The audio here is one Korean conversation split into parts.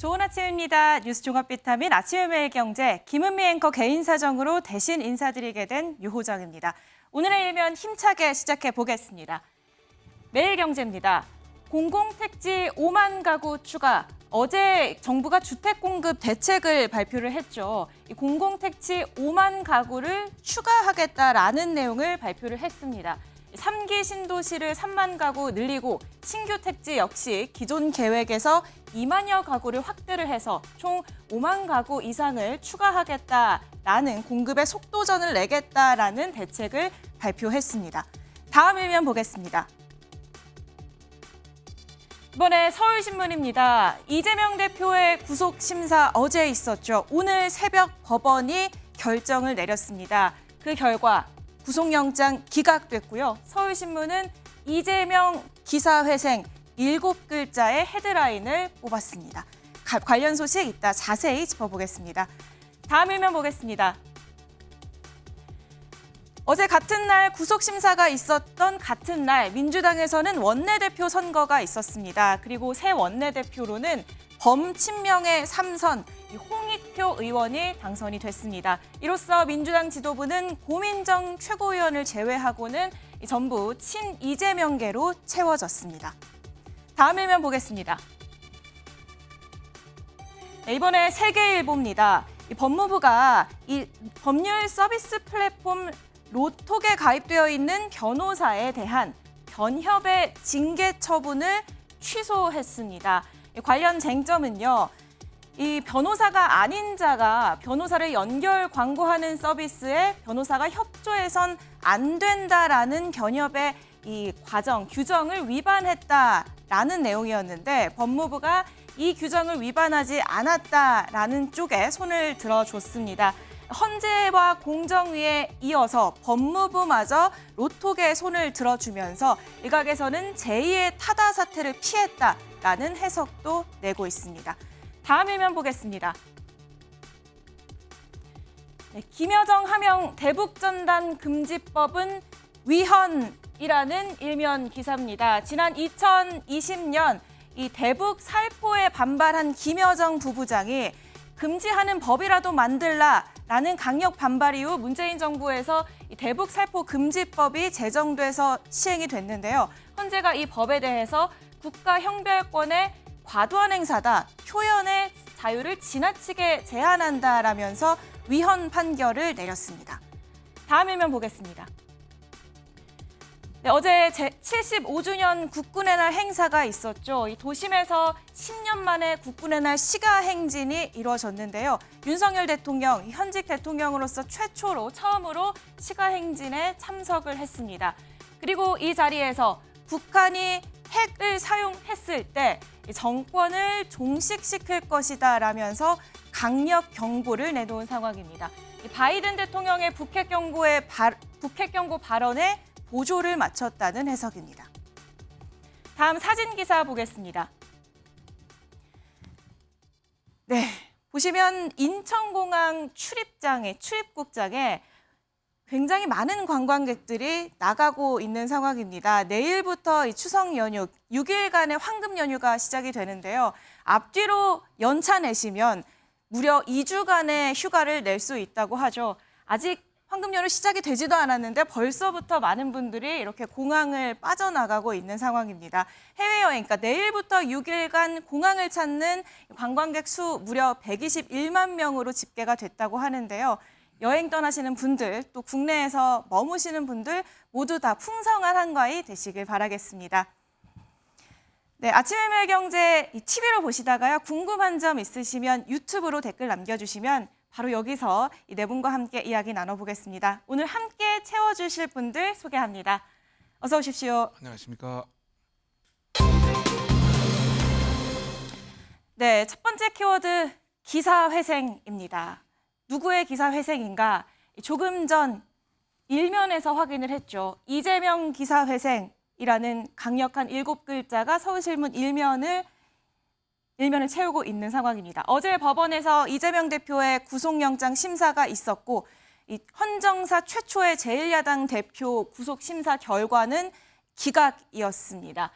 좋은 아침입니다. 뉴스 종합 비타민 아침의 매일 경제 김은미 앵커 개인 사정으로 대신 인사드리게 된 유호정입니다. 오늘의 일면 힘차게 시작해 보겠습니다. 매일 경제입니다. 공공택지 5만 가구 추가. 어제 정부가 주택 공급 대책을 발표를 했죠. 이 공공택지 5만 가구를 추가하겠다라는 내용을 발표를 했습니다. 3기 신도시를 3만 가구 늘리고 신규 택지 역시 기존 계획에서 2만여 가구를 확대를 해서 총 5만 가구 이상을 추가하겠다라는 공급의 속도전을 내겠다라는 대책을 발표했습니다. 다음 일면 보겠습니다. 이번에 서울신문입니다. 이재명 대표의 구속심사 어제 있었죠. 오늘 새벽 법원이 결정을 내렸습니다. 그 결과 구속영장 기각됐고요. 서울신문은 이재명 기사회생 7글자의 헤드라인을 뽑았습니다. 관련 소식 이따 자세히 짚어보겠습니다. 다음 일면 보겠습니다. 어제 같은 날 구속심사가 있었던 같은 날 민주당에서는 원내대표 선거가 있었습니다. 그리고 새 원내대표로는 범친명의 3선 홍익표 의원이 당선이 됐습니다. 이로써 민주당 지도부는 고민정 최고위원을 제외하고는 전부 친 이재명계로 채워졌습니다. 다음 일면 보겠습니다. 이번에 세계일보입니다. 법무부가 이 법률 서비스 플랫폼 로톡에 가입되어 있는 변호사에 대한 변협의 징계 처분을 취소했습니다. 관련 쟁점은요. 이 변호사가 아닌 자가 변호사를 연결 광고하는 서비스에 변호사가 협조해선 안 된다라는 변협의 이 과정, 규정을 위반했다라는 내용이었는데 법무부가 이 규정을 위반하지 않았다라는 쪽에 손을 들어줬습니다. 헌재와 공정위에 이어서 법무부마저 로톡에 손을 들어주면서 일각에서는 제2의 타다 사태를 피했다라는 해석도 내고 있습니다. 다음 일면 보겠습니다. 김여정 하명 대북전단 금지법은 위헌이라는 일면 기사입니다. 지난 2020년 이 대북 살포에 반발한 김여정 부부장이 금지하는 법이라도 만들라라는 강력 반발 이후 문재인 정부에서 이 대북 살포 금지법이 제정돼서 시행이 됐는데요. 헌재가 이 법에 대해서 국가 형별권의 과도한 행사다, 표현의 자유를 지나치게 제한한다라면서 위헌 판결을 내렸습니다. 다음 일면 보겠습니다. 네, 어제 제75주년 국군의 날 행사가 있었죠. 이 도심에서 10년 만에 국군의 날 시가 행진이 이루어졌는데요. 윤석열 대통령, 현직 대통령으로서 처음으로 시가 행진에 참석을 했습니다. 그리고 이 자리에서 북한이 핵을 사용했을 때 정권을 종식시킬 것이다라면서 강력 경고를 내놓은 상황입니다. 바이든 대통령의 북핵 경고 발언에 보조를 맞췄다는 해석입니다. 다음 사진 기사 보겠습니다. 네, 보시면 인천공항 출입국장에 굉장히 많은 관광객들이 나가고 있는 상황입니다. 내일부터 이 추석 연휴 6일간의 황금 연휴가 시작이 되는데요. 앞뒤로 연차 내시면 무려 2주간의 휴가를 낼 수 있다고 하죠. 아직 황금 연휴 시작이 되지도 않았는데 벌써부터 많은 분들이 이렇게 공항을 빠져나가고 있는 상황입니다. 해외여행, 그러니까 내일부터 6일간 공항을 찾는 관광객 수 무려 121만 명으로 집계가 됐다고 하는데요. 여행 떠나시는 분들, 또 국내에서 머무시는 분들 모두 다 풍성한 한가위 되시길 바라겠습니다. 네, 아침의 매일경제 TV로 보시다가요. 궁금한 점 있으시면 유튜브로 댓글 남겨주시면 바로 여기서 이 네 분과 함께 이야기 나눠보겠습니다. 오늘 함께 채워주실 분들 소개합니다. 어서 오십시오. 안녕하십니까. 네, 첫 번째 키워드 기사회생입니다. 누구의 기사회생인가? 조금 전 일면에서 확인을 했죠. 이재명 기사회생이라는 강력한 7글자가 서울신문 일면을 채우고 있는 상황입니다. 어제 법원에서 이재명 대표의 구속영장 심사가 있었고 이 헌정사 최초의 제1야당 대표 구속심사 결과는 기각이었습니다.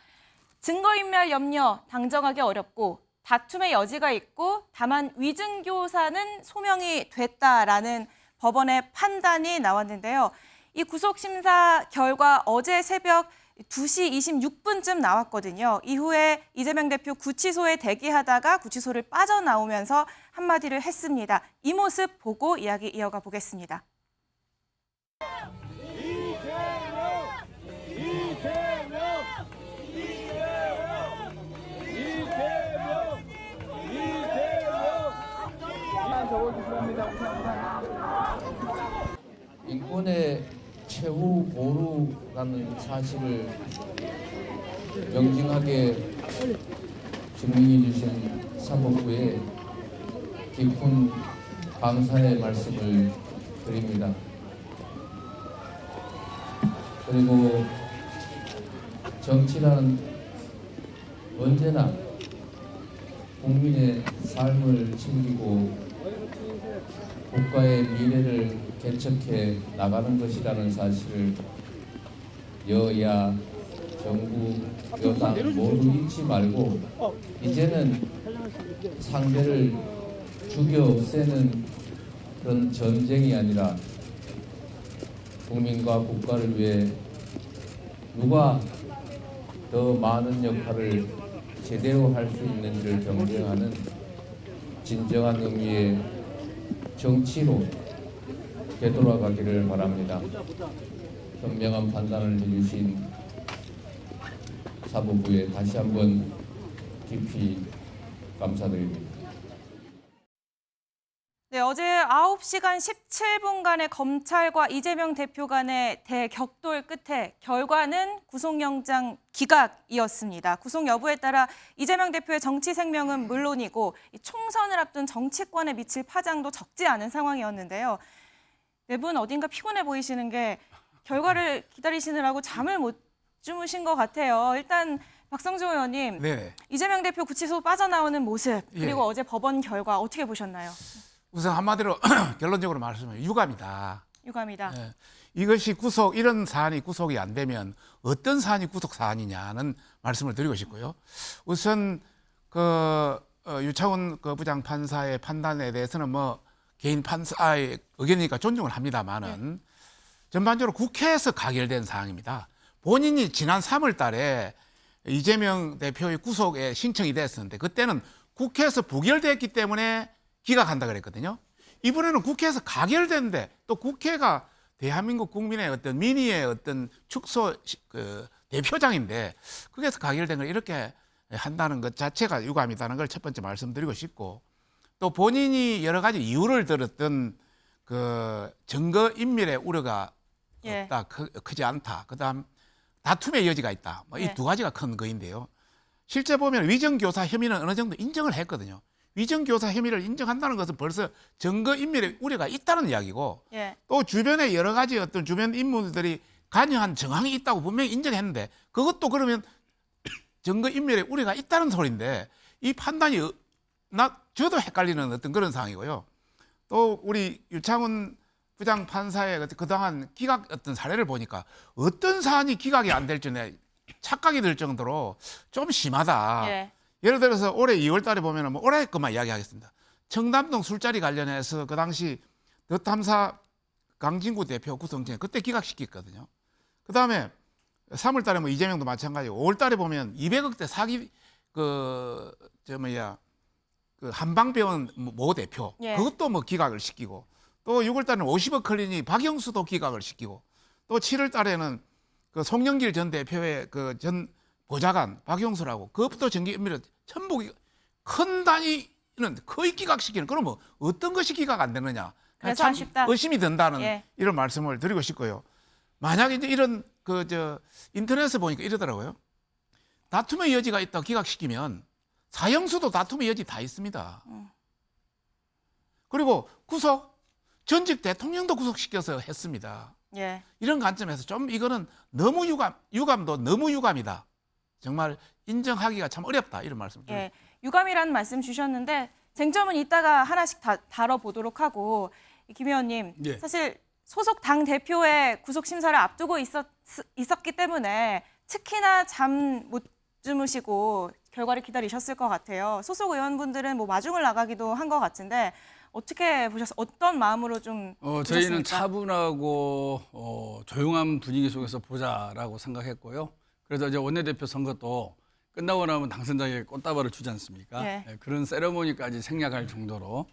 증거인멸 염려 당정하기 어렵고 다툼의 여지가 있고 다만 위증교사는 소명이 됐다라는 법원의 판단이 나왔는데요. 이 구속심사 결과 어제 새벽 2시 26분쯤 나왔거든요. 이후에 이재명 대표 구치소에 대기하다가 구치소를 빠져나오면서 한마디를 했습니다. 이 모습 보고 이야기 이어가 보겠습니다. 인권의 최후 보루라는 사실을 명징하게 증명해 주신 사법부에 깊은 감사의 말씀을 드립니다. 그리고 정치란 언제나 국민의 삶을 챙기고 국가의 미래를 개척해 나가는 것이라는 사실을 여야, 정부, 여당 모두 잊지 말고 이제는 상대를 죽여 없애는 그런 전쟁이 아니라 국민과 국가를 위해 누가 더 많은 역할을 제대로 할 수 있는지를 경쟁하는 진정한 의미의 정치로 되돌아가기를 바랍니다. 현명한 판단을 해주신 사법부에 다시 한번 깊이 감사드립니다. 네, 어제 9시간 17분간의 검찰과 이재명 대표 간의 대격돌 끝에 결과는 구속영장 기각이었습니다. 구속 여부에 따라 이재명 대표의 정치 생명은 물론이고 총선을 앞둔 정치권에 미칠 파장도 적지 않은 상황이었는데요. 네 분 어딘가 피곤해 보이시는 게 결과를 기다리시느라고 잠을 못 주무신 것 같아요. 일단 박성주 의원님, 네. 이재명 대표 구치소 빠져나오는 모습 그리고 예. 어제 법원 결과 어떻게 보셨나요? 우선 한마디로 결론적으로 말하면 유감이다. 유감이다. 예. 이것이 이런 사안이 구속이 안 되면 어떤 사안이 구속 사안이냐는 말씀을 드리고 싶고요. 우선 유차원 부장 판사의 판단에 대해서는 뭐 개인 판사의 의견이니까 존중을 합니다만은 전반적으로 국회에서 가결된 사항입니다. 본인이 지난 3월 달에 이재명 대표의 구속에 신청이 됐었는데 그때는 국회에서 부결됐기 때문에 기각한다 그랬거든요. 이번에는 국회에서 가결됐는데 또 국회가 대한민국 국민의 어떤 민의의 어떤 축소 대표장인데 거기에서 가결된 걸 이렇게 한다는 것 자체가 유감이다는 걸 첫 번째 말씀드리고 싶고 또 본인이 여러 가지 이유를 들었던 증거 인멸의 우려가 없다, 크지 않다. 그다음 다툼의 여지가 있다. 뭐 이 두 가지가 큰 거인데요. 실제 보면 위정교사 혐의는 어느 정도 인정을 했거든요. 위정교사 혐의를 인정한다는 것은 벌써 증거인멸의 우려가 있다는 이야기고 또 주변에 여러 가지 어떤 주변 인물들이 관여한 정황이 있다고 분명히 인정했는데 그것도 그러면 증거인멸의 우려가 있다는 소리인데 이 판단이 저도 헷갈리는 어떤 그런 상황이고요. 또 우리 유창훈 부장 판사의 그동안 기각 어떤 사례를 보니까 어떤 사안이 기각이 안 될 줄에 착각이 들 정도로 좀 심하다. 예를 들어서 올해 2월 달에 보면 뭐 올해 것만 이야기하겠습니다. 청담동 술자리 관련해서 그 당시 더 탐사 강진구 대표 구성진 그때 기각시켰거든요. 그다음에 3월 달에 뭐 이재명도 마찬가지고 5월 달에 보면 200억대 사기 한방병원 모 대표 그것도 뭐 기각을 시키고 또 6월 달에는 50억 클리닉 박영수도 기각을 시키고 또 7월 달에는 송영길 전 대표의 전 보좌관 박영수라고 그것부터 정기인멸을 전부 큰 단위는 거의 기각시키는 그럼 뭐 어떤 것이 기각 안 되느냐 그래서 참 아쉽다. 의심이 든다는 이런 말씀을 드리고 싶고요. 만약에 이제 이런 인터넷에 보니까 이러더라고요. 다툼의 여지가 있다 기각시키면 사형수도 다툼의 여지 다 있습니다. 그리고 전직 대통령도 구속시켜서 했습니다. 이런 관점에서 좀 이거는 너무 유감도 너무 유감이다. 정말 인정하기가 참 어렵다 이런 말씀드립니다. 유감이라는 말씀 주셨는데 쟁점은 이따가 하나씩 다뤄보도록 하고 김 의원님 사실 소속 당 대표의 구속 심사를 앞두고 있었기 때문에 특히나 잠 못 주무시고 결과를 기다리셨을 것 같아요. 소속 의원분들은 뭐 마중을 나가기도 한 것 같은데 어떻게 보셨어요? 어떤 마음으로 좀 저희는 보셨습니까? 차분하고 조용한 분위기 속에서 보자라고 생각했고요. 그래서 이제 원내대표 선거도 끝나고 나면 당선자에게 꽃다발을 주지 않습니까? 네. 그런 세레모니까지 생략할 정도로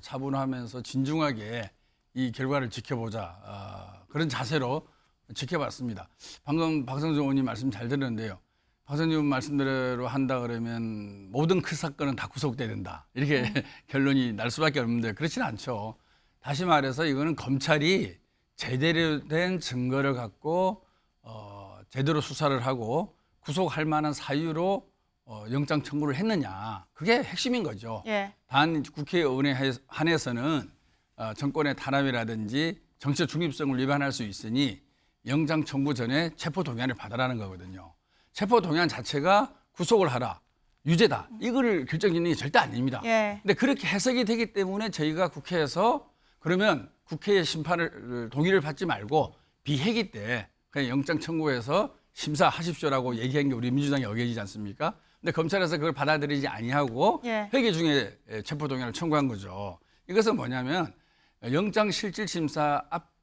차분하면서 진중하게 이 결과를 지켜보자 그런 자세로 지켜봤습니다. 방금 박성준 의원님 말씀 잘 들었는데요. 박성준 의원 말씀대로 한다 그러면 모든 큰 사건은 다 구속돼야 된다. 이렇게 결론이 날 수밖에 없는데 그렇지는 않죠. 다시 말해서 이거는 검찰이 제대로 된 증거를 갖고 제대로 수사를 하고 구속할 만한 사유로 영장 청구를 했느냐. 그게 핵심인 거죠. 예. 단 국회의원에 한해서는 정권의 탄압이라든지 정치적 중립성을 위반할 수 있으니 영장 청구 전에 체포 동의안을 받아라는 거거든요. 체포 동의안 자체가 구속을 하라, 유죄다. 이거를 결정짓는 게 절대 아닙니다. 예. 근데 그렇게 해석이 되기 때문에 저희가 국회에서 그러면 국회의 심판을 동의를 받지 말고 비회기 때 그냥 영장 청구해서 심사하십시오라고 얘기한 게 우리 민주당의 의견이지 않습니까? 근데 검찰에서 그걸 받아들이지 아니하고 예. 회기 중에 체포 동의안을 청구한 거죠. 이것은 뭐냐면 영장 실질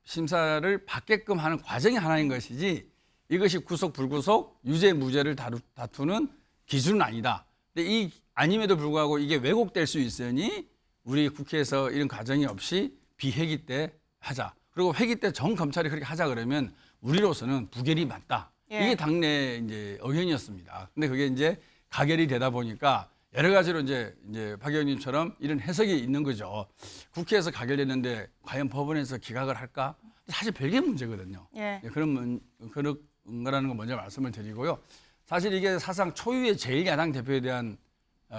심사를 받게끔 하는 과정이 하나인 것이지 이것이 구속 불구속 유죄 무죄를 다투는 기준은 아니다. 근데 이 아님에도 불구하고 이게 왜곡될 수 있으니 우리 국회에서 이런 과정이 없이 비회기 때 하자. 그리고 회기 때 정 검찰이 그렇게 하자 그러면 우리로서는 부결이 맞다. 예. 이게 당내 이제 의견이었습니다. 근데 그게 이제 가결이 되다 보니까 여러 가지로 이제 박 의원님처럼 이런 해석이 있는 거죠. 국회에서 가결됐는데 과연 법원에서 기각을 할까? 사실 별개 문제거든요. 예. 그런 거라는 거 먼저 말씀을 드리고요. 사실 이게 사상 초유의 제1야당 대표에 대한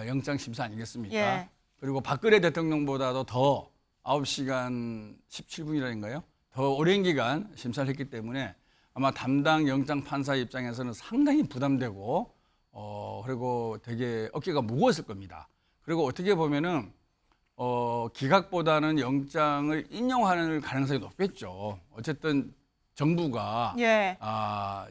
영장 심사 아니겠습니까? 예. 그리고 박근혜 대통령보다도 더 9시간 17분이라는가요? 더 오랜 기간 심사를 했기 때문에 아마 담당 영장 판사 입장에서는 상당히 부담되고 그리고 되게 어깨가 무거웠을 겁니다. 그리고 어떻게 보면은 기각보다는 영장을 인용하는 가능성이 높겠죠. 어쨌든 정부가 예.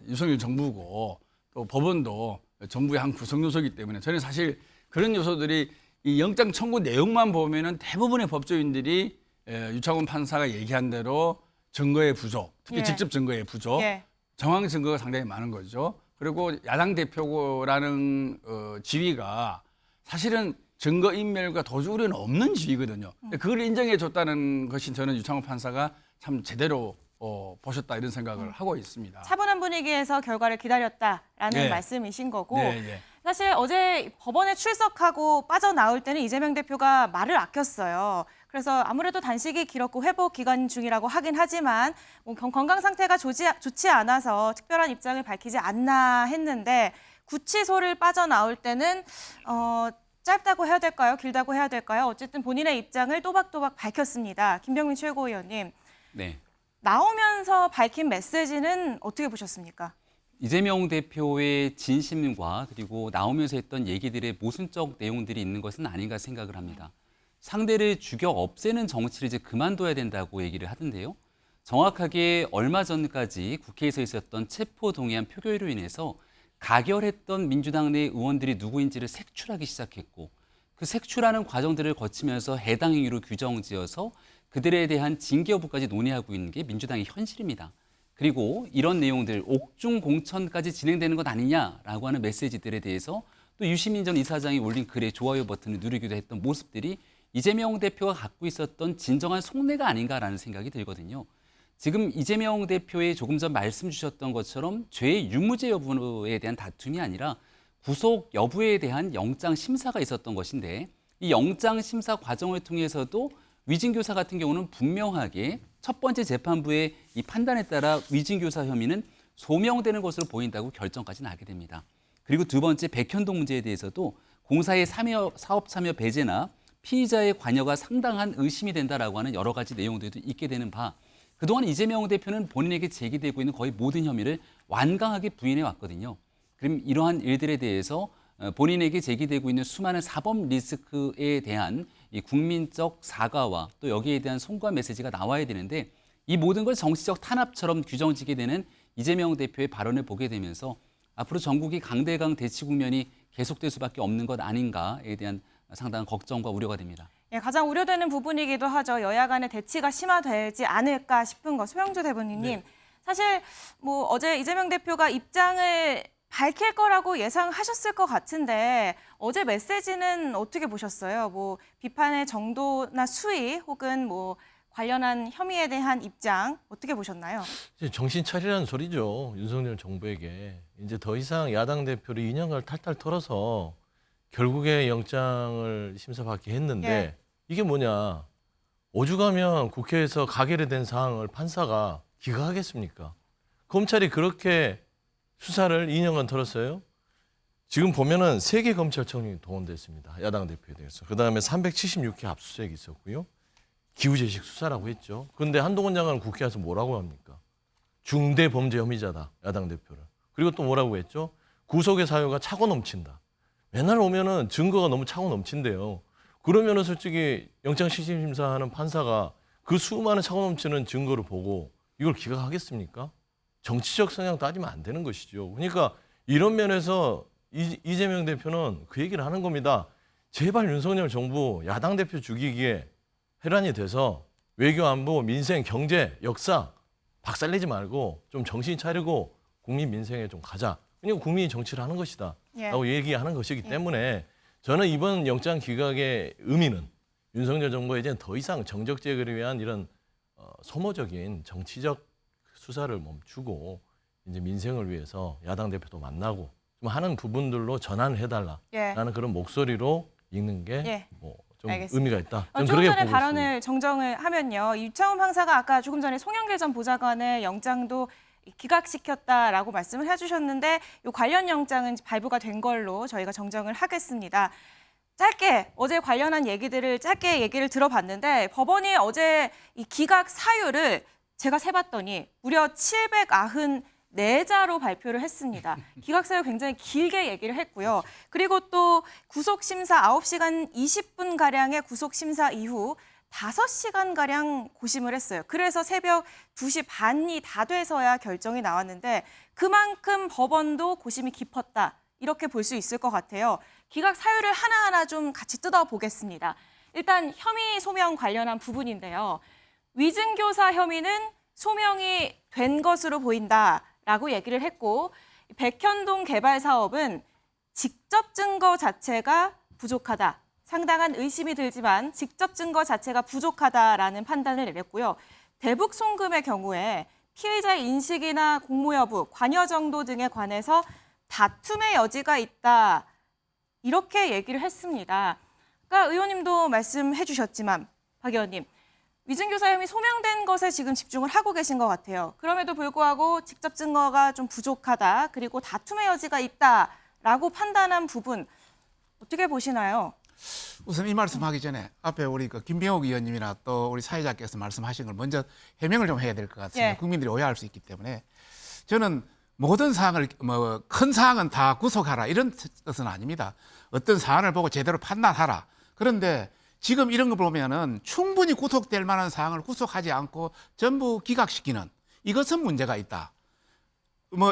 윤석열 정부고 또 법원도 정부의 한 구성 요소이기 때문에 저는 사실 그런 요소들이 이 영장 청구 내용만 보면은 대부분의 법조인들이 유창훈 판사가 얘기한 대로 증거의 부족, 특히 예. 직접 증거의 부족, 예. 정황 증거가 상당히 많은 거죠. 그리고 야당 대표라는 지위가 사실은 증거인멸과 도주 우려는 없는 지위거든요. 그걸 인정해 줬다는 것이 저는 유창훈 판사가 참 제대로 보셨다 이런 생각을 하고 있습니다. 차분한 분위기에서 결과를 기다렸다라는 네. 말씀이신 거고 네. 사실 어제 법원에 출석하고 빠져나올 때는 이재명 대표가 말을 아꼈어요. 그래서 아무래도 단식이 길었고 회복 기간 중이라고 하긴 하지만 뭐 건강 상태가 좋지 않아서 특별한 입장을 밝히지 않나 했는데 구치소를 빠져나올 때는 짧다고 해야 될까요? 길다고 해야 될까요? 어쨌든 본인의 입장을 또박또박 밝혔습니다. 김병민 최고위원님. 네. 나오면서 밝힌 메시지는 어떻게 보셨습니까? 이재명 대표의 진심과 그리고 나오면서 했던 얘기들의 모순적 내용들이 있는 것은 아닌가 생각을 합니다. 상대를 죽여 없애는 정치를 이제 그만둬야 된다고 얘기를 하던데요. 정확하게 얼마 전까지 국회에서 있었던 체포 동의안 표결로 인해서 가결했던 민주당 내 의원들이 누구인지를 색출하기 시작했고 그 색출하는 과정들을 거치면서 해당 행위로 규정지어서 그들에 대한 징계 여부까지 논의하고 있는 게 민주당의 현실입니다. 그리고 이런 내용들 옥중 공천까지 진행되는 것 아니냐라고 하는 메시지들에 대해서 또 유시민 전 이사장이 올린 글에 좋아요 버튼을 누르기도 했던 모습들이 이재명 대표가 갖고 있었던 진정한 속내가 아닌가라는 생각이 들거든요. 지금 이재명 대표의 조금 전 말씀 주셨던 것처럼 죄의 유무죄 여부에 대한 다툼이 아니라 구속 여부에 대한 영장 심사가 있었던 것인데 이 영장 심사 과정을 통해서도 위증교사 같은 경우는 분명하게 첫 번째 재판부의 이 판단에 따라 위증교사 혐의는 소명되는 것으로 보인다고 결정까지 나게 됩니다. 그리고 두 번째 백현동 문제에 대해서도 공사의 사업 참여 배제나 피의자의 관여가 상당한 의심이 된다라고 하는 여러 가지 내용들도 있게 되는 바 그동안 이재명 대표는 본인에게 제기되고 있는 거의 모든 혐의를 완강하게 부인해 왔거든요. 그럼 이러한 일들에 대해서 본인에게 제기되고 있는 수많은 사법 리스크에 대한 이 국민적 사과와 또 여기에 대한 송구한 메시지가 나와야 되는데 이 모든 걸 정치적 탄압처럼 규정지게 되는 이재명 대표의 발언을 보게 되면서 앞으로 전국이 강대강 대치 국면이 계속될 수밖에 없는 것 아닌가에 대한 상당한 걱정과 우려가 됩니다. 예, 가장 우려되는 부분이기도 하죠. 여야 간의 대치가 심화되지 않을까 싶은 거. 소영주 대변인님, 사실 뭐 어제 이재명 대표가 입장을 밝힐 거라고 예상하셨을 것 같은데 어제 메시지는 어떻게 보셨어요? 뭐 비판의 정도나 수위 혹은 뭐 관련한 혐의에 대한 입장 어떻게 보셨나요? 이제 정신 차리라는 소리죠. 윤석열 정부에게. 이제 더 이상 야당 대표를 2년간 탈탈 털어서 결국에 영장을 심사받게 했는데 예. 이게 뭐냐. 오죽하면 국회에서 가결이 된 사항을 판사가 기각하겠습니까? 검찰이 그렇게 수사를 2년간 털었어요. 지금 보면은 3개 검찰청이 동원됐습니다. 야당 대표에 대해서. 그다음에 376회 압수수색이 있었고요. 기후재식 수사라고 했죠. 그런데 한동훈 장관은 국회 와서 뭐라고 합니까? 중대 범죄 혐의자다. 야당 대표를. 그리고 또 뭐라고 했죠? 구속의 사유가 차고 넘친다. 맨날 오면은 증거가 너무 차고 넘친대요. 그러면은 솔직히 영장실질심사하는 판사가 그 수많은 차고 넘치는 증거를 보고 이걸 기각하겠습니까? 정치적 성향 따지면 안 되는 것이죠. 그러니까 이런 면에서 이재명 대표는 그 얘기를 하는 겁니다. 제발 윤석열 정부 야당 대표 죽이기에 혈안이 돼서 외교 안보, 민생, 경제, 역사 박살내지 말고 좀 정신 차리고 국민 민생에 좀 가자. 그러니까 국민이 정치를 하는 것이다. 예. 라고 얘기하는 것이기 예. 때문에 저는 이번 영장 기각의 의미는 윤석열 정부가 이제 더 이상 정적 제거를 위한 이런 소모적인 정치적 수사를 멈추고 이제 민생을 위해서 야당 대표도 만나고 좀 하는 부분들로 전환을 해달라라는 예. 그런 목소리로 읽는 게 예. 좀 알겠습니다. 의미가 있다. 좀 조금 그렇게 전에 보고 발언을 있습니다. 정정을 하면요. 유창훈 판사가 아까 조금 전에 송영길 전 보좌관의 영장도 기각시켰다라고 말씀을 해주셨는데 이 관련 영장은 발부가 된 걸로 저희가 정정을 하겠습니다. 짧게 어제 관련한 얘기들을 짧게 얘기를 들어봤는데 법원이 어제 이 기각 사유를 제가 세봤더니 무려 794자로 발표를 했습니다. 기각 사유 굉장히 길게 얘기를 했고요. 그리고 또 구속심사 9시간 20분가량의 구속심사 이후 5시간가량 고심을 했어요. 그래서 새벽 2시 반이 다 돼서야 결정이 나왔는데 그만큼 법원도 고심이 깊었다. 이렇게 볼 수 있을 것 같아요. 기각 사유를 하나하나 좀 같이 뜯어보겠습니다. 일단 혐의 소명 관련한 부분인데요. 위증교사 혐의는 소명이 된 것으로 보인다라고 얘기를 했고 백현동 개발 사업은 직접 증거 자체가 부족하다. 상당한 의심이 들지만 직접 증거 자체가 부족하다라는 판단을 내렸고요. 대북 송금의 경우에 피해자의 인식이나 공모 여부, 관여 정도 등에 관해서 다툼의 여지가 있다. 이렇게 얘기를 했습니다. 아까 의원님도 말씀해 주셨지만 박 의원님, 위증교사 혐의 소명된 것에 지금 집중을 하고 계신 것 같아요. 그럼에도 불구하고 직접 증거가 좀 부족하다. 그리고 다툼의 여지가 있다라고 판단한 부분 어떻게 보시나요? 우선 이 말씀하기 전에 앞에 우리 그 김병욱 의원님이나 또 우리 사회자께서 말씀하신 걸 먼저 해명을 좀 해야 될 것 같습니다. 예. 국민들이 오해할 수 있기 때문에 저는 모든 사항을 큰 사항은 다 구속하라 이런 뜻은 아닙니다. 어떤 사안을 보고 제대로 판단하라. 그런데 지금 이런 거 보면은 충분히 구속될 만한 사항을 구속하지 않고 전부 기각시키는 이것은 문제가 있다.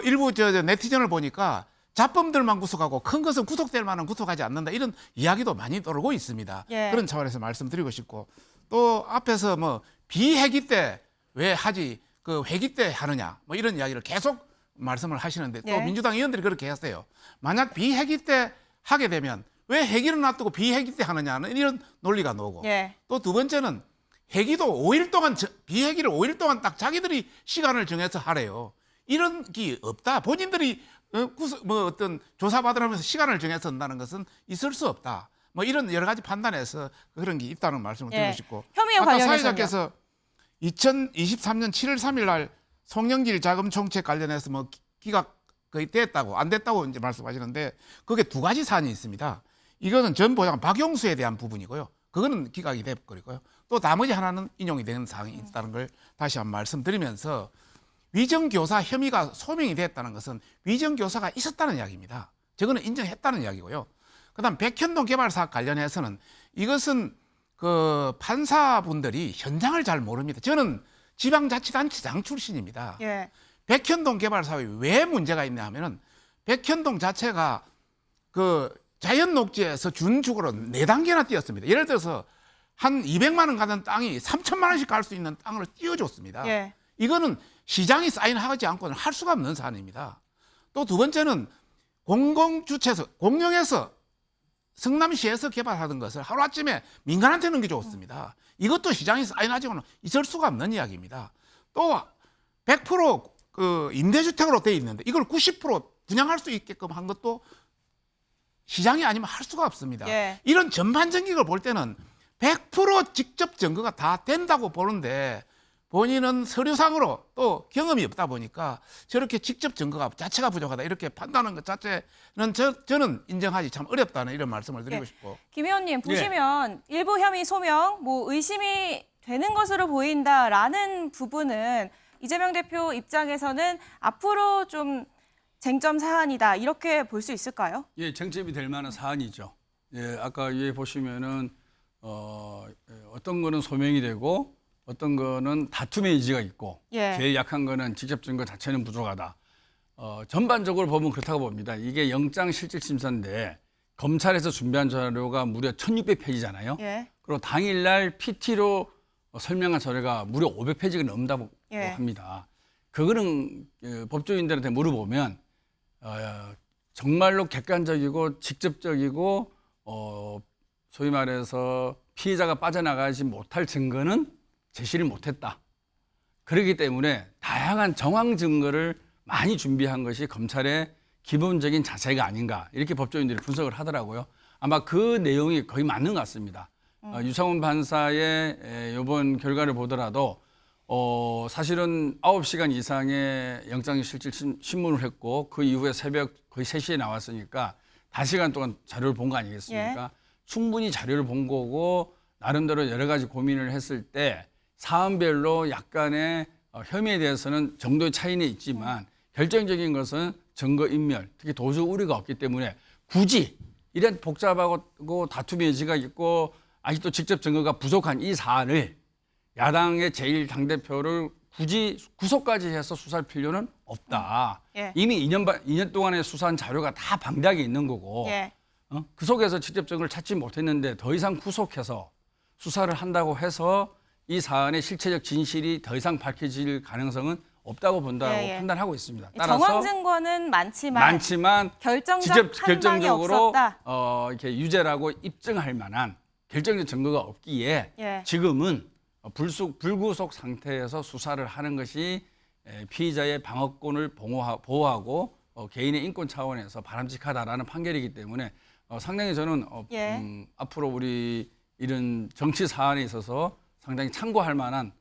일부 네티즌을 보니까 잡범들만 구속하고 큰 것은 구속될 만한 구속하지 않는다 이런 이야기도 많이 돌고 있습니다. 예. 그런 차원에서 말씀드리고 싶고 또 앞에서 비회기 때 왜 하지 그 회기 때 하느냐 이런 이야기를 계속 말씀을 하시는데 또 예. 민주당 의원들이 그렇게 했어요. 만약 비회기 때 하게 되면 왜 회기를 놔두고 비회기 때 하느냐는 이런 논리가 나오고 예. 또 두 번째는 회기도 5일 동안 비회기를 5일 동안 딱 자기들이 시간을 정해서 하래요. 이런 게 없다. 본인들이 어떤 조사받으면서 시간을 정해서 한다는 것은 있을 수 없다. 이런 여러 가지 판단에서 그런 게 있다는 말씀을 예. 드리고 싶고 혐의에 아까 관련해서는요? 사회자께서 2023년 7월 3일 날 송영길 자금 총책 관련해서 기각 거의 됐다고 안 됐다고 이제 말씀하시는데 그게 두 가지 사안이 있습니다. 이거는 전 보좌관 박용수에 대한 부분이고요. 그거는 기각이 돼버리고요. 또 나머지 하나는 인용이 되는 사항이 있다는 걸 다시 한번 말씀드리면서 위정교사 혐의가 소명이 됐다는 것은 위정교사가 있었다는 이야기입니다. 저거는 인정했다는 이야기고요. 그다음 백현동 개발 사업 관련해서는 이것은 그 판사분들이 현장을 잘 모릅니다. 저는 지방자치단체장 출신입니다. 예. 백현동 개발 사업이 왜 문제가 있냐 하면은 백현동 자체가 그 자연 녹지에서 준축으로 4단계나 띄었습니다. 예를 들어서 한 200만 원 가는 땅이 3천만 원씩 갈 수 있는 땅을 띄워줬습니다. 예. 이거는 시장이 사인하지 않고는 할 수가 없는 사안입니다. 또 두 번째는 공공주체에서 공영에서 성남시에서 개발하던 것을 하루아침에 민간한테 넘겨줬습니다. 이것도 시장이 사인하지고는 있을 수가 없는 이야기입니다. 또 100%그 임대주택으로 돼 있는데 이걸 90% 분양할 수 있게끔 한 것도 시장이 아니면 할 수가 없습니다. 예. 이런 전반적인 걸 볼 때는 100% 직접 증거가 다 된다고 보는데 본인은 서류상으로 또 경험이 없다 보니까 저렇게 직접 증거가 자체가 부족하다 이렇게 판단하는 것 자체는 저는 인정하기 참 어렵다는 이런 말씀을 드리고 예. 싶고 김 의원님 보시면 일부 혐의 소명, 뭐 의심이 되는 것으로 보인다라는 부분은 이재명 대표 입장에서는 앞으로 좀 쟁점 사안이다 이렇게 볼 수 있을까요? 예, 쟁점이 될 만한 사안이죠. 예, 아까 위에 보시면은 어떤 거는 소명이 되고 어떤 거는 다툼의 여지가 있고 예. 제일 약한 거는 직접 증거 자체는 부족하다. 전반적으로 보면 그렇다고 봅니다. 이게 영장실질심사인데 검찰에서 준비한 자료가 무려 1,600페이지잖아요. 예. 그리고 당일날 PT로 설명한 자료가 무려 500페이지가 넘는다고 예. 합니다. 그거는 법조인들한테 물어보면 정말로 객관적이고 직접적이고 소위 말해서 피해자가 빠져나가지 못할 증거는 제시를 못했다. 그렇기 때문에 다양한 정황 증거를 많이 준비한 것이 검찰의 기본적인 자세가 아닌가 이렇게 법조인들이 분석을 하더라고요. 아마 그 내용이 거의 맞는 것 같습니다. 유상훈 판사의 이번 결과를 보더라도 사실은 9시간 이상의 영장실질 신문을 했고 그 이후에 새벽 거의 3시에 나왔으니까 5시간 동안 자료를 본 거 아니겠습니까? 충분히 자료를 본 거고 나름대로 여러 가지 고민을 했을 때 사안별로 약간의 혐의에 대해서는 정도의 차이는 있지만 결정적인 것은 증거인멸, 특히 도주 우려가 없기 때문에 굳이 이런 복잡하고 다툼의 여지가 있고 아직도 직접 증거가 부족한 이 사안을 야당의 제1당대표를 굳이 구속까지 해서 수사할 필요는 없다. 예. 이미 2년 동안의 수사한 자료가 다 방대하게 있는 거고 예. 그 속에서 직접 증거를 찾지 못했는데 더 이상 구속해서 수사를 한다고 해서 이 사안의 실체적 진실이 더 이상 밝혀질 가능성은 없다고 본다고 예, 예. 판단하고 있습니다. 정황 증거는 많지만 직접 결정적 판단이 결정적으로 없었다. 이렇게 유죄라고 입증할 만한 결정적 증거가 없기에 예. 지금은 불구속 상태에서 수사를 하는 것이 피의자의 방어권을 보호하고 개인의 인권 차원에서 바람직하다라는 판결이기 때문에 상당히 저는 예. 앞으로 우리 이런 정치 사안에 있어서 상당히 참고할 만한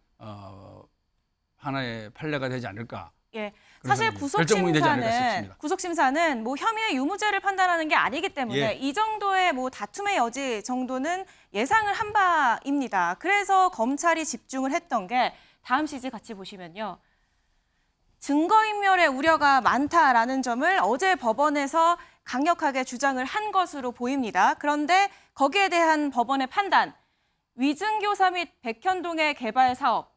하나의 판례가 되지 않을까. 예. 그런 사실 생각이 결정문이 되지 않을까 싶습니다. 구속심사는 뭐 혐의의 유무죄를 판단하는 게 아니기 때문에 예. 이 정도의 뭐 다툼의 여지 정도는 예상을 한 바입니다. 그래서 검찰이 집중을 했던 게 다음 시지 같이 보시면요. 증거인멸의 우려가 많다라는 점을 어제 법원에서 강력하게 주장을 한 것으로 보입니다. 그런데 거기에 대한 법원의 판단, 위증교사 및 백현동의 개발 사업,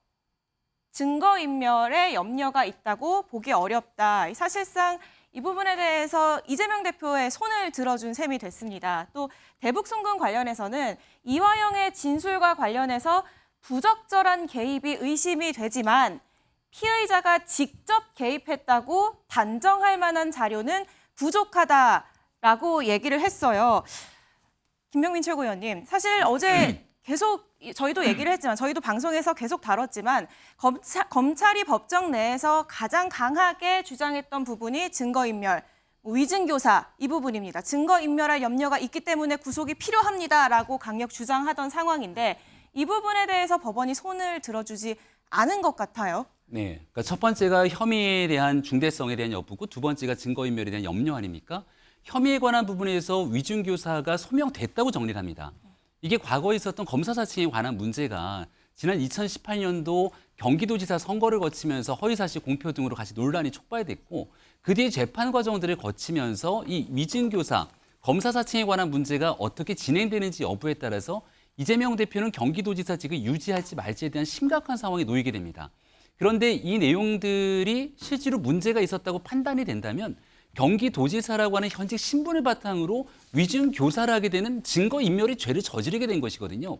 증거인멸에 염려가 있다고 보기 어렵다. 사실상 이 부분에 대해서 이재명 대표의 손을 들어준 셈이 됐습니다. 또 대북송금 관련해서는 이화영의 진술과 관련해서 부적절한 개입이 의심이 되지만 피의자가 직접 개입했다고 단정할 만한 자료는 부족하다라고 얘기를 했어요. 김병민 최고위원님, 사실 어제 계속 저희도 얘기를 했지만 저희도 방송에서 계속 다뤘지만 검찰이 법정 내에서 가장 강하게 주장했던 부분이 증거인멸, 위증교사 이 부분입니다. 증거인멸할 염려가 있기 때문에 구속이 필요합니다라고 강력 주장하던 상황인데 이 부분에 대해서 법원이 손을 들어주지 않은 것 같아요. 네, 그러니까 첫 번째가 혐의에 대한 중대성에 대한 여부고 두 번째가 증거인멸에 대한 염려 아닙니까? 혐의에 관한 부분에서 위증교사가 소명됐다고 정리를 합니다. 이게 과거에 있었던 검사 사칭에 관한 문제가 지난 2018년도 경기도지사 선거를 거치면서 허위사실 공표 등으로 같이 논란이 촉발됐고 그 뒤에 재판 과정들을 거치면서 이 위증교사, 검사 사칭에 관한 문제가 어떻게 진행되는지 여부에 따라서 이재명 대표는 경기도지사직을 유지할지 말지에 대한 심각한 상황에 놓이게 됩니다. 그런데 이 내용들이 실제로 문제가 있었다고 판단이 된다면 경기도지사라고 하는 현직 신분을 바탕으로 위증 교사를 하게 되는 증거인멸의 죄를 저지르게 된 것이거든요.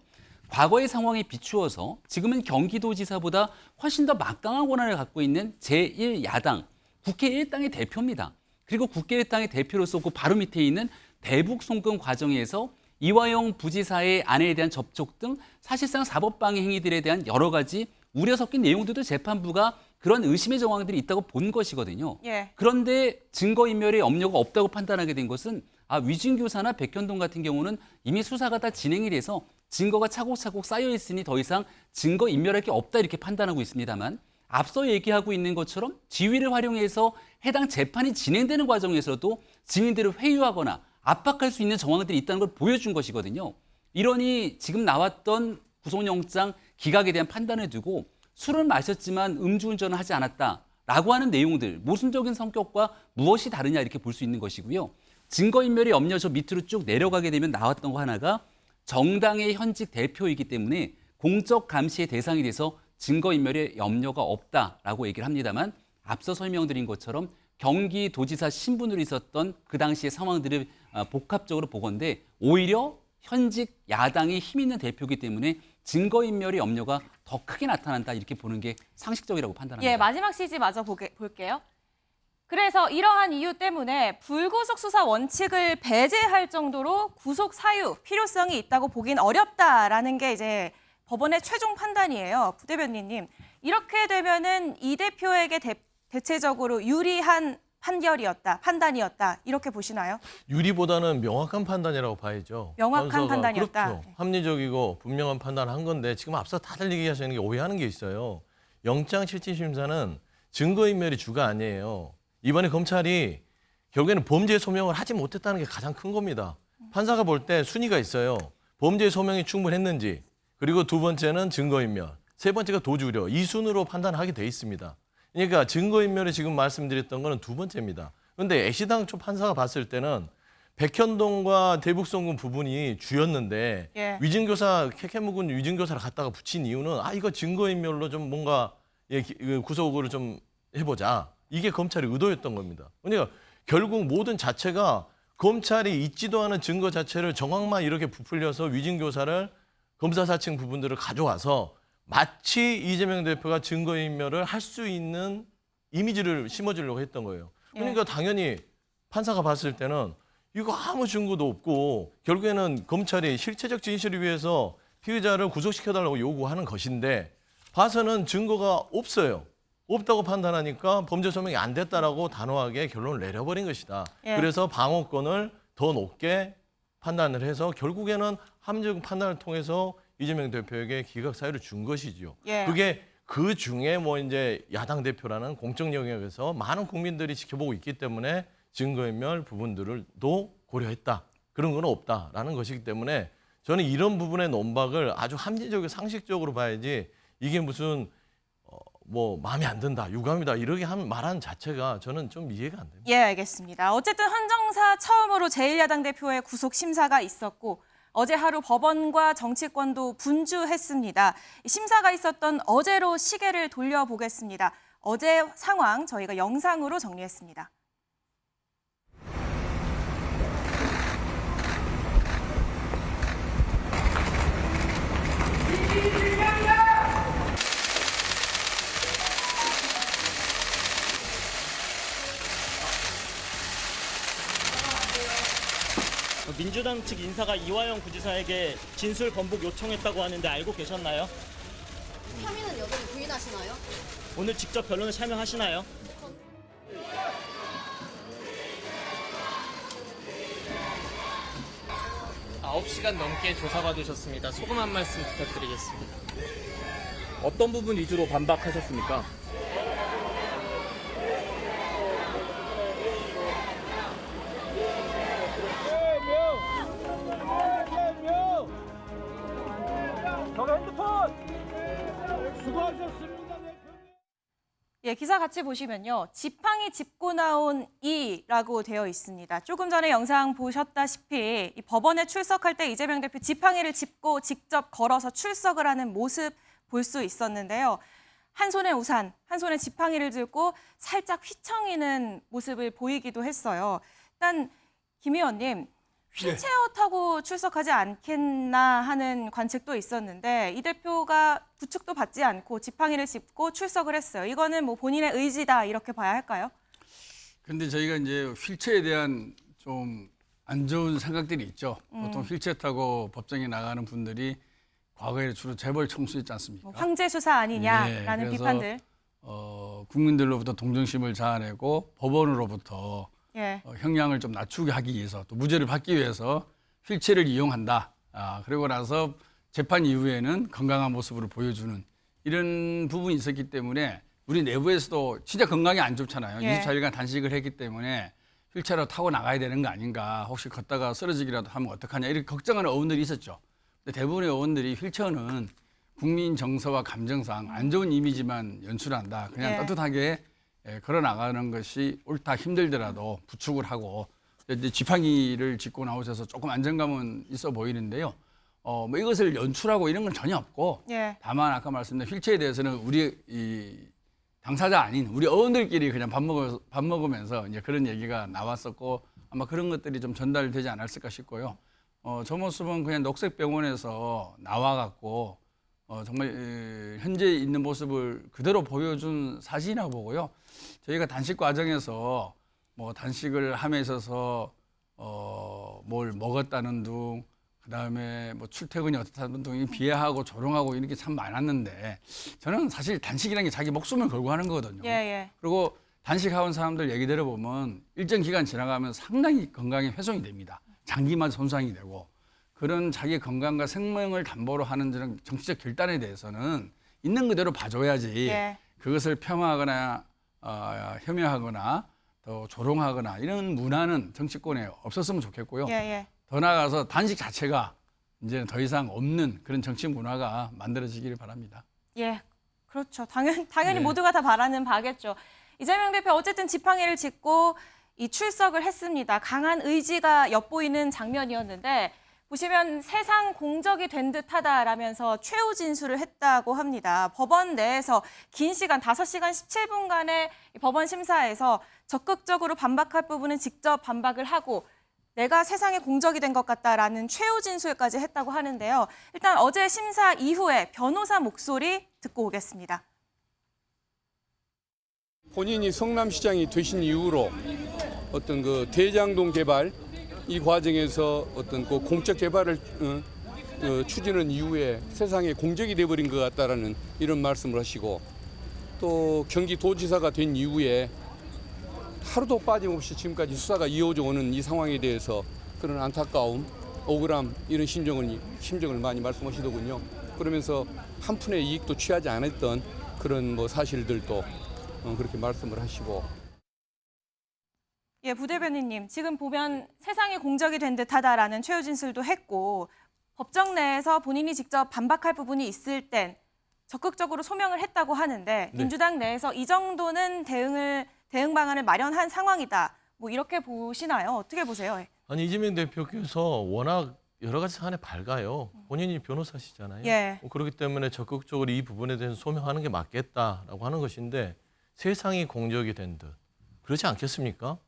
과거의 상황에 비추어서 지금은 경기도지사보다 훨씬 더 막강한 권한을 갖고 있는 제1야당, 국회 1당의 대표입니다. 그리고 국회 1당의 대표로서 그 바로 밑에 있는 대북 송금 과정에서 이화영 부지사의 아내에 대한 접촉 등 사실상 사법방해 행위들에 대한 여러 가지 우려 섞인 내용들도 재판부가 그런 의심의 정황들이 있다고 본 것이거든요. 예. 그런데 증거인멸의 염려가 없다고 판단하게 된 것은 위증교사나 백현동 같은 경우는 이미 수사가 다 진행이 돼서 증거가 차곡차곡 쌓여 있으니 더 이상 증거인멸할 게 없다 이렇게 판단하고 있습니다만 앞서 얘기하고 있는 것처럼 지위를 활용해서 해당 재판이 진행되는 과정에서도 증인들을 회유하거나 압박할 수 있는 정황들이 있다는 걸 보여준 것이거든요. 이러니 지금 나왔던 구속영장 기각에 대한 판단을 두고 술은 마셨지만 음주운전을 하지 않았다라고 하는 내용들, 모순적인 성격과 무엇이 다르냐 이렇게 볼 수 있는 것이고요. 증거인멸의 염려 저 밑으로 쭉 내려가게 되면 나왔던 거 하나가 정당의 현직 대표이기 때문에 공적 감시의 대상이 돼서 증거인멸의 염려가 없다라고 얘기를 합니다만 앞서 설명드린 것처럼 경기도지사 신분으로 있었던 그 당시의 상황들을 복합적으로 보건대 오히려 현직 야당이 힘 있는 대표이기 때문에 증거인멸의 염려가 더 크게 나타난다 이렇게 보는 게 상식적이라고 판단합니다. 예, 마지막 CG 마저 볼게요. 그래서 이러한 이유 때문에 불구속 수사 원칙을 배제할 정도로 구속 사유 필요성이 있다고 보긴 어렵다라는 게 이제 법원의 최종 판단이에요. 부대변인님, 이렇게 되면은 이 대표에게 대체적으로 유리한 판단이었다 이렇게 보시나요? 유리보다는 명확한 판단이라고 봐야죠. 명확한 판사가 판단이었다. 그렇죠. 합리적이고 분명한 판단을 한 건데 지금 앞서 다들 얘기하시는 게 오해하는 게 있어요. 영장실질심사는 증거인멸이 주가 아니에요. 이번에 검찰이 결국에는 범죄 소명을 하지 못했다는 게 가장 큰 겁니다. 판사가 볼 때 순위가 있어요. 범죄 소명이 충분했는지, 그리고 두 번째는 증거인멸, 세 번째가 도주우려, 이 순으로 판단하게 돼 있습니다. 그러니까 증거인멸이 지금 말씀드렸던 거는 두 번째입니다. 그런데 애시당초 판사가 봤을 때는 백현동과 대북송금 부분이 주였는데 예. 위증교사, 캐캐묵은 위증교사를 갖다가 붙인 이유는 이거 증거인멸로 좀 뭔가 구속을 좀 해보자. 이게 검찰의 의도였던 겁니다. 그러니까 결국 모든 자체가 검찰이 있지도 않은 증거 자체를 정황만 이렇게 부풀려서 위증교사를 검사 사칭 부분들을 가져와서 마치 이재명 대표가 증거인멸을 할 수 있는 이미지를 심어주려고 했던 거예요. 그러니까 당연히 판사가 봤을 때는 이거 아무 증거도 없고 결국에는 검찰이 실체적 진실을 위해서 피의자를 구속시켜달라고 요구하는 것인데 봐서는 증거가 없어요. 없다고 판단하니까 범죄 소명이 안 됐다라고 단호하게 결론을 내려버린 것이다. 예. 그래서 방어권을 더 높게 판단을 해서 결국에는 합리적 판단을 통해서 이재명 대표에게 기각 사유를 준 것이죠. 예. 그게 그 중에 뭐 이제 야당 대표라는 공적 영역에서 많은 국민들이 지켜보고 있기 때문에 증거인멸 부분들도 고려했다. 그런 건 없다라는 것이기 때문에 저는 이런 부분의 논박을 아주 합리적이고 상식적으로 봐야지 이게 무슨 뭐 마음에 안 든다, 유감이다 이렇게 말하는 자체가 저는 좀 이해가 안 됩니다. 예, 알겠습니다. 어쨌든 헌정사 처음으로 제1야당 대표의 구속 심사가 있었고 어제 하루 법원과 정치권도 분주했습니다. 심사가 있었던 어제로 시계를 돌려보겠습니다. 어제 상황 저희가 영상으로 정리했습니다. 민주당 측 인사가 이화영 부지사에게 진술 번복 요청했다고 하는데 알고 계셨나요? 혐의는 여전히 부인하시나요? 오늘 직접 변론에 참여하시나요? 아홉 시간 넘게 조사받으셨습니다. 소금 한 말씀 부탁드리겠습니다. 어떤 부분 위주로 반박하셨습니까? 예, 기사 같이 보시면요. 지팡이 짚고 나온 이라고 되어 있습니다. 조금 전에 영상 보셨다시피 이 법원에 출석할 때 이재명 대표 지팡이를 짚고 직접 걸어서 출석을 하는 모습 볼 수 있었는데요. 한 손에 우산, 한 손에 지팡이를 들고 살짝 휘청이는 모습을 보이기도 했어요. 일단 김 의원님, 휠체어 타고 출석하지 않겠나 하는 관측도 있었는데 이 대표가 부축도 받지 않고 지팡이를 짚고 출석을 했어요. 이거는 뭐 본인의 의지다 이렇게 봐야 할까요? 근데 저희가 이제 휠체어에 대한 좀 안 좋은 생각들이 있죠. 보통 휠체어 타고 법정에 나가는 분들이 과거에 주로 재벌 총수였지 않습니까? 뭐 황제 수사 아니냐라는 예, 그래서, 비판들. 국민들로부터 동정심을 자아내고 법원으로부터 예. 형량을 좀 낮추게 하기 위해서 또 무죄를 받기 위해서 휠체어를 이용한다. 그리고 나서 재판 이후에는 건강한 모습으로 보여주는 이런 부분이 있었기 때문에 우리 내부에서도 진짜 건강이 안 좋잖아요. 예. 24일간 단식을 했기 때문에 휠체어로 타고 나가야 되는 거 아닌가. 혹시 걷다가 쓰러지기라도 하면 어떡하냐. 이렇게 걱정하는 의원들이 있었죠. 근데 대부분의 의원들이 휠체어는 국민 정서와 감정상 안 좋은 이미지만 연출한다. 그냥 예. 따뜻하게 걸어 나가는 것이 옳다 힘들더라도 부축을 하고 이제 지팡이를 짚고 나오셔서 조금 안정감은 있어 보이는데요. 뭐 이것을 연출하고 이런 건 전혀 없고 예. 다만 아까 말씀드린 휠체어에 대해서는 우리 이 당사자 아닌 우리 의원들끼리 그냥 밥 먹으면서 이제 그런 얘기가 나왔었고 아마 그런 것들이 좀 전달되지 않았을까 싶고요. 저 모습은 그냥 녹색병원에서 나와갖고 정말 현재 있는 모습을 그대로 보여준 사진이라고 보고요. 저희가 단식 과정에서 뭐 단식을 함에 있어서 뭘 먹었다는 둥, 그다음에 뭐 출퇴근이 어떻다는 둥 비하하고 조롱하고 이런 게 참 많았는데 저는 사실 단식이라는 게 자기 목숨을 걸고 하는 거거든요. 예, 예. 그리고 단식하는 사람들 얘기 들어보면 일정 기간 지나가면 상당히 건강이 훼손이 됩니다. 장기만 손상이 되고 그런 자기 건강과 생명을 담보로 하는 저런 정치적 결단에 대해서는 있는 그대로 봐줘야지 예. 그것을 폄하하거나 혐오하거나 또 조롱하거나 이런 문화는 정치권에 없었으면 좋겠고요. 예, 예. 더 나아가서 단식 자체가 이제는 더 이상 없는 그런 정치 문화가 만들어지기를 바랍니다. 예, 그렇죠. 당연히 네. 모두가 다 바라는 바겠죠. 이재명 대표 어쨌든 지팡이를 짚고 이 출석을 했습니다. 강한 의지가 엿보이는 장면이었는데 보시면 세상 공적이 된 듯하다라면서 최후 진술을 했다고 합니다. 법원 내에서 긴 시간 5시간 17분간의 법원 심사에서 적극적으로 반박할 부분은 직접 반박을 하고 내가 세상에 공적이 된 것 같다라는 최후 진술까지 했다고 하는데요. 일단 어제 심사 이후에 변호사 목소리 듣고 오겠습니다. 본인이 성남시장이 되신 이후로 어떤 그 대장동 개발 이 과정에서 어떤 그 공적 개발을 추진한 이후에 세상에 공적이 돼버린 것 같다라는 이런 말씀을 하시고 또 경기도지사가 된 이후에 하루도 빠짐없이 지금까지 수사가 이어져 오는 이 상황에 대해서 그런 안타까움, 억울함 이런 심정을 많이 말씀하시더군요. 그러면서 한 푼의 이익도 취하지 않았던 그런 뭐 사실들도 그렇게 말씀을 하시고. 예, 부대변인님 지금 보면 세상에 공적이 된 듯하다라는 최후 진술도 했고 법정 내에서 본인이 직접 반박할 부분이 있을 땐 적극적으로 소명을 했다고 하는데 네. 민주당 내에서 이 정도는 대응 방안을 마련한 상황이다. 뭐 이렇게 보시나요? 어떻게 보세요? 아니 이재명 대표께서 워낙 여러 가지 사안에 밝아요. 본인이 변호사시잖아요. 예. 그렇기 때문에 적극적으로 이 부분에 대해서 소명하는 게 맞겠다라고 하는 것인데 세상이 공적이 된 듯 그렇지 않겠습니까?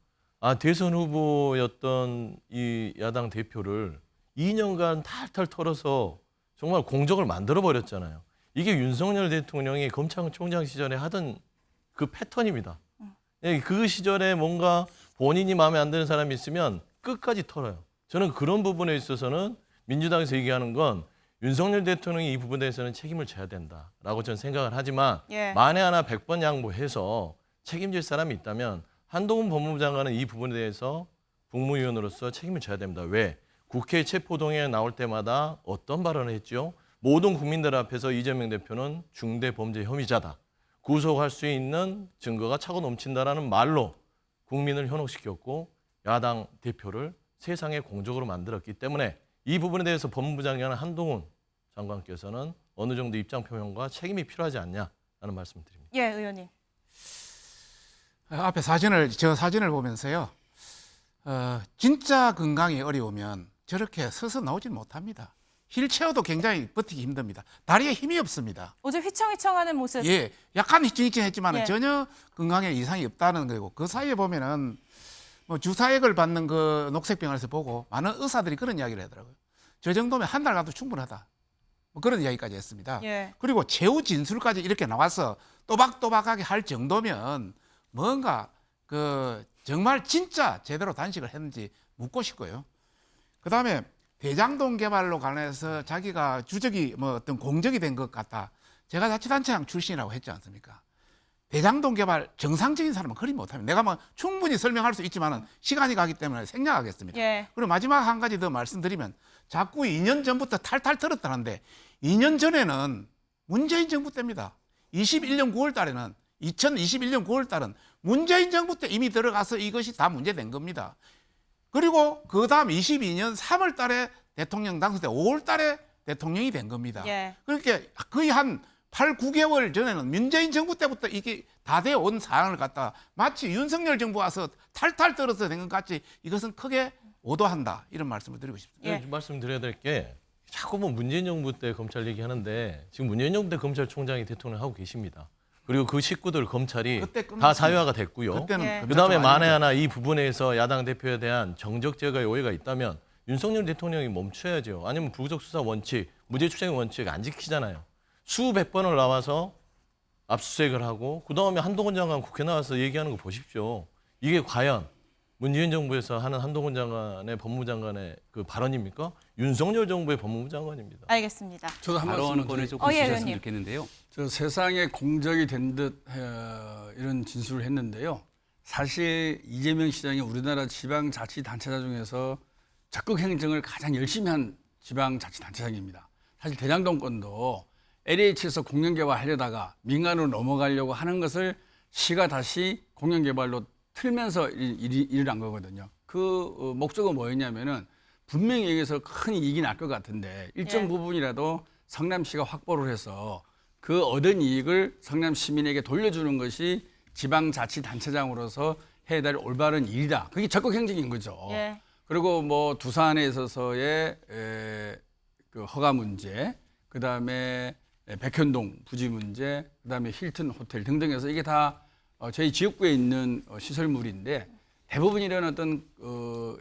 대선 후보였던 이 야당 대표를 2년간 탈탈 털어서 정말 공적을 만들어 버렸잖아요. 이게 윤석열 대통령이 검찰총장 시절에 하던 그 패턴입니다. 그 시절에 뭔가 본인이 마음에 안 드는 사람이 있으면 끝까지 털어요. 저는 그런 부분에 있어서는 민주당에서 얘기하는 건 윤석열 대통령이 이 부분에 대해서는 책임을 져야 된다라고 저는 생각을 하지만 예. 만에 하나 100번 양보해서 책임질 사람이 있다면 한동훈 법무부 장관은 이 부분에 대해서 국무위원으로서 책임을 져야 됩니다. 왜? 국회 체포동의안에 나올 때마다 어떤 발언을 했죠? 모든 국민들 앞에서 이재명 대표는 중대범죄 혐의자다. 구속할 수 있는 증거가 차고 넘친다라는 말로 국민을 현혹시켰고 야당 대표를 세상에 공적으로 만들었기 때문에 이 부분에 대해서 법무부 장관 한동훈 장관께서는 어느 정도 입장 표명과 책임이 필요하지 않냐라는 말씀을 드립니다. 예, 의원님. 앞에 저 사진을 보면서요. 진짜 건강이 어려우면 저렇게 서서 나오질 못합니다. 휠체어도 굉장히 버티기 힘듭니다. 다리에 힘이 없습니다. 어제 휘청휘청하는 모습. 예, 약간 희증희증했지만 예. 전혀 건강에 이상이 없다는 거고 그 사이에 보면은 뭐 주사액을 받는 그 녹색병원에서 보고 많은 의사들이 그런 이야기를 하더라고요. 저 정도면 한 달 가도 충분하다. 뭐 그런 이야기까지 했습니다. 예. 그리고 최후 진술까지 이렇게 나와서 또박또박하게 할 정도면 뭔가 그 정말 진짜 제대로 단식을 했는지 묻고 싶고요. 그다음에 대장동 개발로 관해서 자기가 주적이 뭐 어떤 공적이 된 것 같다. 제가 자치단체장 출신이라고 했지 않습니까? 대장동 개발 정상적인 사람은 그리 못합니다. 내가 뭐 충분히 설명할 수 있지만은 시간이 가기 때문에 생략하겠습니다. 예. 그리고 마지막 한 가지 더 말씀드리면 자꾸 2년 전부터 탈탈 털었다는데 2년 전에는 문재인 정부 때입니다. 21년 9월 달에는 2021년 9월 달은 문재인 정부 때 이미 들어가서 이것이 다 문제된 겁니다. 그리고 그 다음 22년 3월 달에 대통령 당선돼 5월 달에 대통령이 된 겁니다. 예. 그러니까 거의 한 8, 9개월 전에는 문재인 정부 때부터 이게 다 되어 온 사안을 갖다 마치 윤석열 정부 와서 탈탈 떨어서 된 것 같이 이것은 크게 오도한다. 이런 말씀을 드리고 싶습니다. 예. 말씀드려야 될 게 자꾸 뭐 문재인 정부 때 검찰 얘기하는데 지금 문재인 정부 때 검찰총장이 대통령 하고 계십니다. 그리고 그 식구들 검찰이 그때 다 끝났습니다. 사유화가 됐고요. 그때는 예. 그다음에 좀 만에 아닙니다. 하나 이 부분에서 야당 대표에 대한 정적 제거의 오해가 있다면 윤석열 대통령이 멈춰야죠. 아니면 부구적 수사 원칙, 무죄 추정 원칙 안 지키잖아요. 수백 번을 나와서 압수수색을 하고 그다음에 한동훈 장관 국회 나와서 얘기하는 거 보십시오. 이게 과연 문재인 정부에서 하는 한동훈 장관의 법무장관의 그 발언입니까? 윤석열 정부의 법무부 장관입니다. 알겠습니다. 저도 한 말씀 발언권을 조금 예, 주셨으면 의원님. 좋겠는데요. 저 세상에 공적이 된 듯 이런 진술을 했는데요. 사실 이재명 시장이 우리나라 지방자치단체장 중에서 적극 행정을 가장 열심히 한 지방자치단체장입니다. 사실 대장동 건도 LH에서 공영개발하려다가 민간으로 넘어가려고 하는 것을 시가 다시 공영개발로 틀면서 일을 한 거거든요. 그 목적은 뭐였냐면은 분명히 여기서 큰 이익이 날 것 같은데 일정 예. 부분이라도 성남시가 확보를 해서 그 얻은 이익을 성남 시민에게 돌려주는 것이 지방자치단체장으로서 해야 될 올바른 일이다. 그게 적극 행정인 거죠. 예. 그리고 뭐 두산에 있어서의 그 허가 문제, 그 다음에 백현동 부지 문제, 그 다음에 힐튼 호텔 등등해서 이게 다 저희 지역구에 있는 시설물인데 대부분 이런 어떤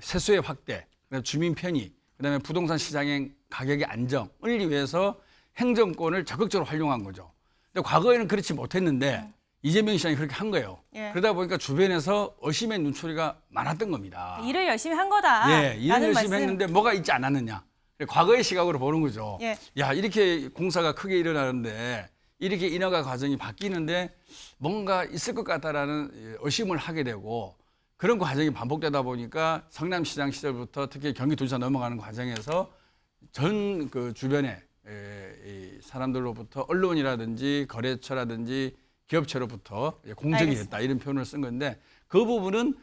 세수의 확대, 그다음에 주민 편의, 그다음에 부동산 시장의 가격의 안정을 위해서 행정권을 적극적으로 활용한 거죠. 근데 과거에는 그렇지 못했는데 이재명 시장이 그렇게 한 거예요. 예. 그러다 보니까 주변에서 의심의 눈초리가 많았던 겁니다. 일을 열심히 한 거다. 예, 일을 라는 열심히 말씀. 했는데 뭐가 있지 않았느냐. 과거의 시각으로 보는 거죠. 예. 야, 이렇게 공사가 크게 일어나는데 이렇게 인허가 과정이 바뀌는데 뭔가 있을 것 같다라는 의심을 하게 되고 그런 과정이 반복되다 보니까 성남시장 시절부터 특히 경기도지사 넘어가는 과정에서 전 그 주변에 이 사람들로부터 언론이라든지 거래처라든지 기업체로부터 공적이 알겠습니다. 됐다 이런 표현을 쓴 건데 그 부분은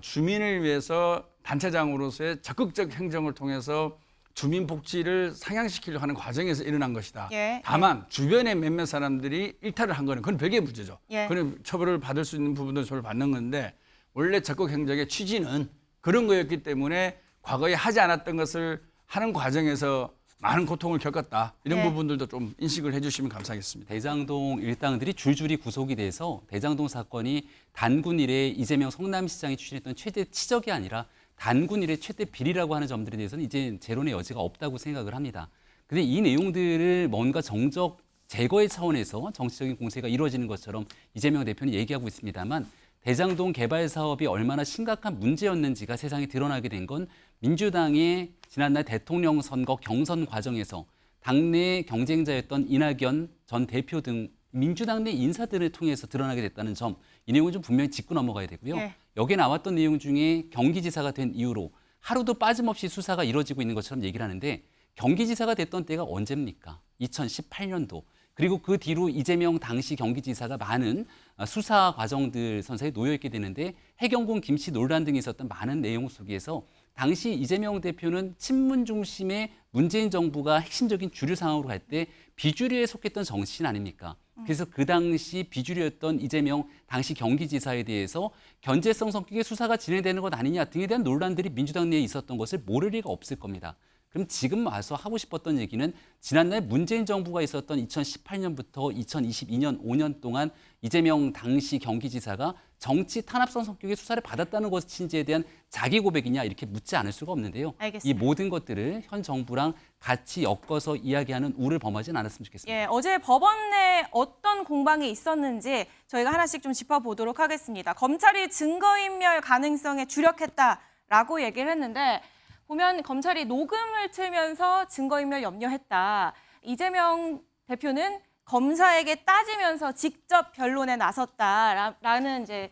주민을 위해서 단체장으로서의 적극적 행정을 통해서 주민 복지를 상향시키려고 하는 과정에서 일어난 것이다. 예. 다만 주변의 몇몇 사람들이 일탈을 한 거는 그건 별개의 문제죠. 예. 그건 처벌을 받을 수 있는 부분들은 처벌을 받는 건데 원래 적극 행정의 취지는 그런 거였기 때문에 과거에 하지 않았던 것을 하는 과정에서 많은 고통을 겪었다. 이런 예. 부분들도 좀 인식을 해주시면 감사하겠습니다. 대장동 일당들이 줄줄이 구속이 돼서 대장동 사건이 단군 이래 이재명 성남시장이 추진했던 최대 치적이 아니라 단군 이래 최대 비리라고 하는 점들에 대해서는 이제 재론의 여지가 없다고 생각을 합니다. 근데 이 내용들을 뭔가 정적 제거의 차원에서 정치적인 공세가 이루어지는 것처럼 이재명 대표는 얘기하고 있습니다만 대장동 개발 사업이 얼마나 심각한 문제였는지가 세상에 드러나게 된 건 민주당의 지난날 대통령 선거 경선 과정에서 당내 경쟁자였던 이낙연 전 대표 등 민주당 내 인사들을 통해서 드러나게 됐다는 점, 이 내용은 좀 분명히 짚고 넘어가야 되고요. 예. 여기에 나왔던 내용 중에 경기지사가 된 이후로 하루도 빠짐없이 수사가 이루어지고 있는 것처럼 얘기를 하는데 경기지사가 됐던 때가 언제입니까? 2018년도. 그리고 그 뒤로 이재명 당시 경기지사가 많은 수사 과정들 선사에 놓여 있게 되는데 해경군 김씨 논란 등이 있었던 많은 내용 속에서 당시 이재명 대표는 친문 중심의 문재인 정부가 핵심적인 주류 상황으로 갈 때 비주류에 속했던 정치인 아닙니까? 그래서 그 당시 비주류였던 이재명 당시 경기지사에 대해서 견제성 성격의 수사가 진행되는 것 아니냐 등에 대한 논란들이 민주당 내에 있었던 것을 모를 리가 없을 겁니다. 그럼 지금 와서 하고 싶었던 얘기는 지난날 문재인 정부가 있었던 2018년부터 2022년 5년 동안 이재명 당시 경기지사가 정치 탄압성 성격의 수사를 받았다는 것인지에 대한 자기 고백이냐 이렇게 묻지 않을 수가 없는데요. 알겠습니다. 이 모든 것들을 현 정부랑 같이 엮어서 이야기하는 우를 범하진 않았으면 좋겠습니다. 예, 어제 법원 내 어떤 공방이 있었는지 저희가 하나씩 좀 짚어보도록 하겠습니다. 검찰이 증거인멸 가능성에 주력했다라고 얘기를 했는데 보면 검찰이 녹음을 틀면서 증거인멸 염려했다. 이재명 대표는 검사에게 따지면서 직접 변론에 나섰다라는 이제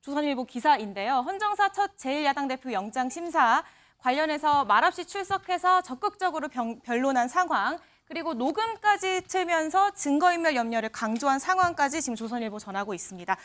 조선일보 기사인데요. 헌정사 첫 제1야당 대표 영장 심사 관련해서 말없이 출석해서 적극적으로 변론한 상황, 그리고 녹음까지 틀면서 증거인멸 염려를 강조한 상황까지 지금 조선일보 전하고 있습니다.